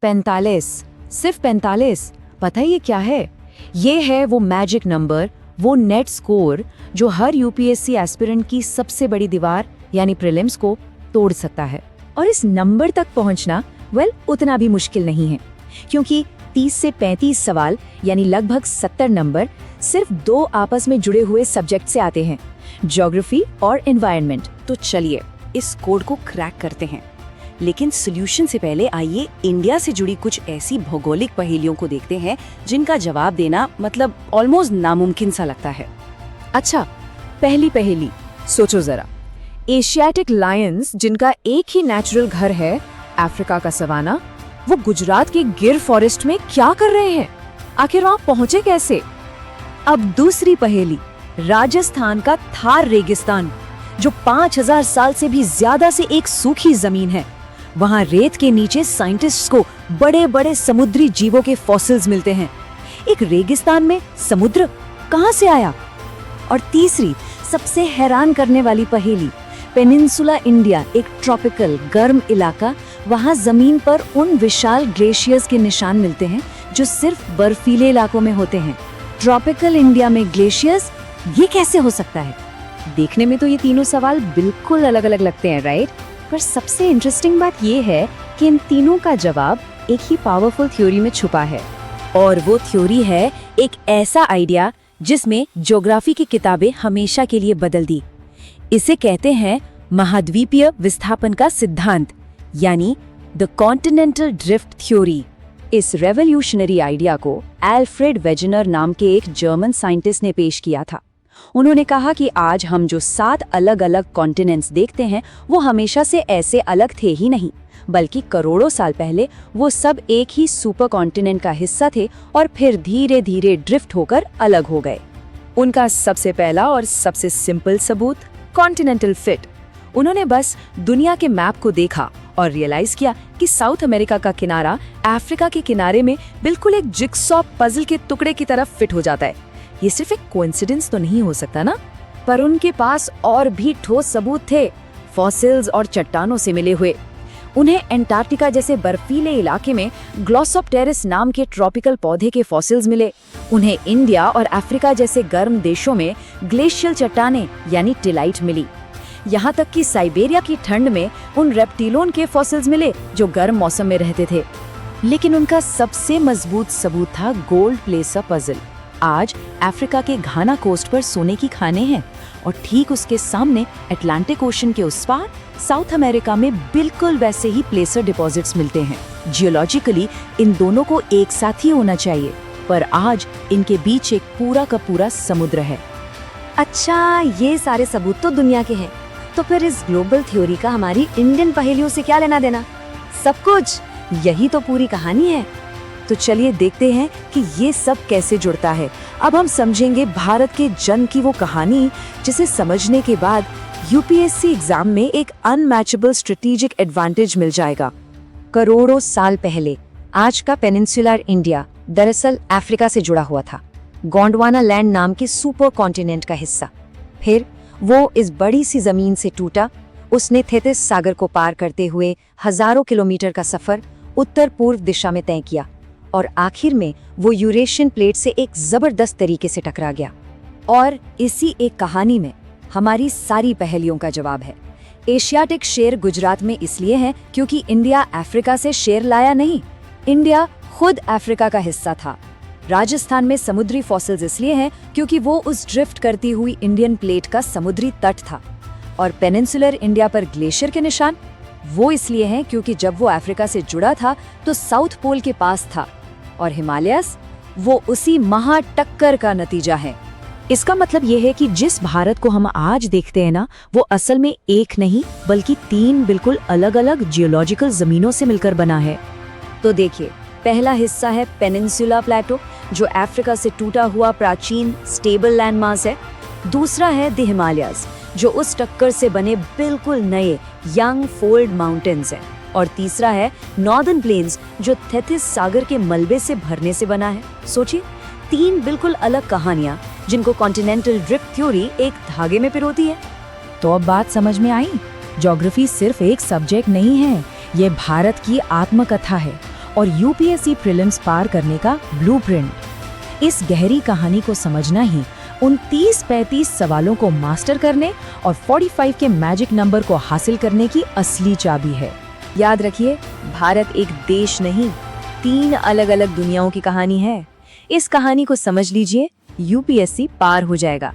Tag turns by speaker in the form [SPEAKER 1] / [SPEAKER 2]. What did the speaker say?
[SPEAKER 1] 45। सिर्फ 45। पता है ये क्या है? ये है वो मैजिक नंबर, वो नेट स्कोर जो हर यूपीएससी एस्पिरेंट की सबसे बड़ी दीवार यानी प्रीलिम्स को तोड़ सकता है। और इस नंबर तक पहुंचना उतना भी मुश्किल नहीं है, क्योंकि 30 से 35 सवाल यानी लगभग 70 नंबर सिर्फ 2 आपस में जुड़े हुए सब्जेक्ट से आते हैं, ज्योग्राफी और एनवायरनमेंट। तो चलिए इस कोड को क्रैक करते हैं, लेकिन सॉल्यूशन से पहले आइए इंडिया से जुड़ी कुछ ऐसी भौगोलिक पहेलियों को देखते हैं जिनका जवाब देना ऑलमोस्ट नामुमकिन सा लगता है। अच्छा, पहली पहेली सोचो जरा। एशियाटिक लायंस जिनका एक ही नेचुरल घर है, अफ्रीका का सवाना, वो गुजरात के गिर फॉरेस्ट में क्या कर रहे हैं? आखिर वहां पहुंचे कैसे? अब दूसरी पहेली, राजस्थान का थार रेगिस्तान जो 5000 साल से भी ज्यादा से एक सूखी जमीन है। वहां रेत के नीचे साइंटिस्ट्स को बड़े बड़े समुद्री जीवों के फॉसिल्स मिलते हैं। एक रेगिस्तान में समुद्र कहां से आया? और तीसरी सबसे हैरान करने वाली पहेली, पेनिनसुला इंडिया एक ट्रॉपिकल गर्म इलाका, वहां जमीन पर उन विशाल ग्लेशियर्स के निशान मिलते हैं जो सिर्फ बर्फीले इलाकों में होते हैं। ट्रॉपिकल इंडिया में ग्लेशियर्स, ये कैसे हो सकता है? देखने में तो ये तीनों सवाल बिल्कुल अलग अलग लगते हैं, राइट? पर सबसे इंटरेस्टिंग बात ये है कि इन तीनों का जवाब एक ही पावरफुल थ्योरी में छुपा है, और वो थ्योरी है एक ऐसा आइडिया जिसमें ज्योग्राफी की किताबें हमेशा के लिए बदल दी। इसे कहते हैं महाद्वीपीय विस्थापन का सिद्धांत, यानी द कॉन्टिनेंटल ड्रिफ्ट थ्योरी। इस रेवोल्यूशनरी आइडिया को एल्फ्रेड वेजनर नाम के एक जर्मन साइंटिस्ट ने पेश किया था। उन्होंने कहा कि आज हम जो 7 अलग अलग कॉन्टिनेंट्स देखते हैं वो हमेशा से ऐसे अलग थे ही नहीं, बल्कि करोड़ों साल पहले वो सब एक ही सुपर कॉन्टिनेंट का हिस्सा थे और फिर धीरे धीरे ड्रिफ्ट होकर अलग हो गए। उनका सबसे पहला और सबसे सिंपल सबूत, कॉन्टिनेंटल फिट। उन्होंने बस दुनिया के मैप को देखा और रियलाइज किया कि साउथ अमेरिका का किनारा अफ्रीका के किनारे में बिल्कुल एक जिगसॉ पजल के टुकड़े की तरफ फिट हो जाता है। ये सिर्फ एक कोइंसिडेंस तो नहीं हो सकता ना? पर उनके पास और भी ठोस सबूत थे, फॉसिल्स और चट्टानों से मिले हुए। उन्हें एंटार्क्टिका जैसे बर्फीले इलाके में ग्लॉसोप्टेरिस नाम के ट्रॉपिकल पौधे के फॉसिल्स मिले। उन्हें इंडिया और अफ्रीका जैसे गर्म देशों में ग्लेशियल चट्टानें यानी टिलाइट मिली। यहाँ तक कि साइबेरिया की ठंड में उन रेप्टिलोन के फॉसिल्स मिले जो गर्म मौसम में रहते थे। लेकिन उनका सबसे मजबूत सबूत था गोल्ड प्लेसर पजल। आज अफ्रीका के घाना कोस्ट पर सोने की खानें हैं, और ठीक उसके सामने अटलांटिक ओशन के उस पार साउथ अमेरिका में बिल्कुल वैसे ही प्लेसर डिपॉजिट्स मिलते हैं। जियोलॉजिकली इन दोनों को एक साथ ही होना चाहिए, पर आज इनके बीच एक पूरा का पूरा समुद्र है।
[SPEAKER 2] अच्छा, ये सारे सबूत तो दुनिया के हैं, तो फिर इस ग्लोबल थ्योरी का हमारी इंडियन पहेलियों से क्या लेना देना? सब कुछ, यही तो पूरी कहानी है।
[SPEAKER 1] तो चलिए देखते हैं कि ये सब कैसे जुड़ता है। अब हम समझेंगे भारत के जन्म की वो कहानी, जिसे समझने के बाद यूपीएससी एग्जाम में एक अनमैचेबल स्ट्रेटेजिक एडवांटेज मिल जाएगा।
[SPEAKER 2] करोड़ों साल पहले आज का पेनिनसुलर इंडिया दरअसल अफ्रीका से जुड़ा हुआ था, गोंडवाना लैंड नाम के सुपर कॉन्टिनेंट का हिस्सा। फिर वो इस बड़ी सी जमीन से टूटा। उसने थेथिस सागर को पार करते हुए हजारों किलोमीटर का सफर उत्तर पूर्व दिशा में तय किया, और आखिर में वो यूरेशियन प्लेट से एक जबरदस्त तरीके से टकरा गया। और इसी एक कहानी में हमारी सारी पहेलियों का जवाब है। एशियाटिक शेर गुजरात में इसलिए है क्योंकि इंडिया अफ्रीका से शेर लाया नहीं, इंडिया खुद अफ्रीका का हिस्सा था। राजस्थान में समुद्री फॉसिल्स इसलिए हैं क्योंकि वो उस ड्रिफ्ट करती हुई इंडियन प्लेट का समुद्री तट था। और पेनिनसुलर इंडिया पर ग्लेशियर के निशान वो इसलिए हैं क्योंकि जब वो अफ्रीका से जुड़ा था तो साउथ पोल के पास था, और हिमालयस वो उसी महा टक्कर का नतीजा है। इसका मतलब ये है कि जिस भारत को हम आज देखते हैं ना, वो असल में एक नहीं बल्कि 3 बिल्कुल अलग अलग जियोलॉजिकल जमीनों से मिलकर बना है। तो देखिए, पहला हिस्सा है पेनिनसुला प्लेटो, जो अफ्रीका से टूटा हुआ प्राचीन स्टेबल लैंड मास है। दूसरा है द हिमालयस, जो उस टक्कर से बने बिल्कुल नए यंग फोल्ड माउंटेन्स हैं। और तीसरा है नॉर्दर्न प्लेन्स, जो थेथिस सागर के मलबे से भरने से बना है। सोचिए, 3 बिल्कुल अलग कहानियां जिनको कॉन्टिनेंटल ड्रिफ्ट थ्योरी एक धागे में पिरोती है।
[SPEAKER 1] तो अब बात समझ में आई, ज्योग्राफी सिर्फ एक सब्जेक्ट नहीं है, ये भारत की आत्मकथा है। और यूपीएससी प्रीलिम्स पार करने का ब्लूप्रिंट। इस गहरी कहानी को समझना ही उन 30-35 सवालों को मास्टर करने और 45 के मैजिक नंबर को हासिल करने की असली चाबी है।
[SPEAKER 2] याद रखिए, भारत एक देश नहीं, 3 अलग-अलग दुनियाओं की कहानी है। इस कहानी को समझ लीजिए, यूपीएससी पार हो जाएगा।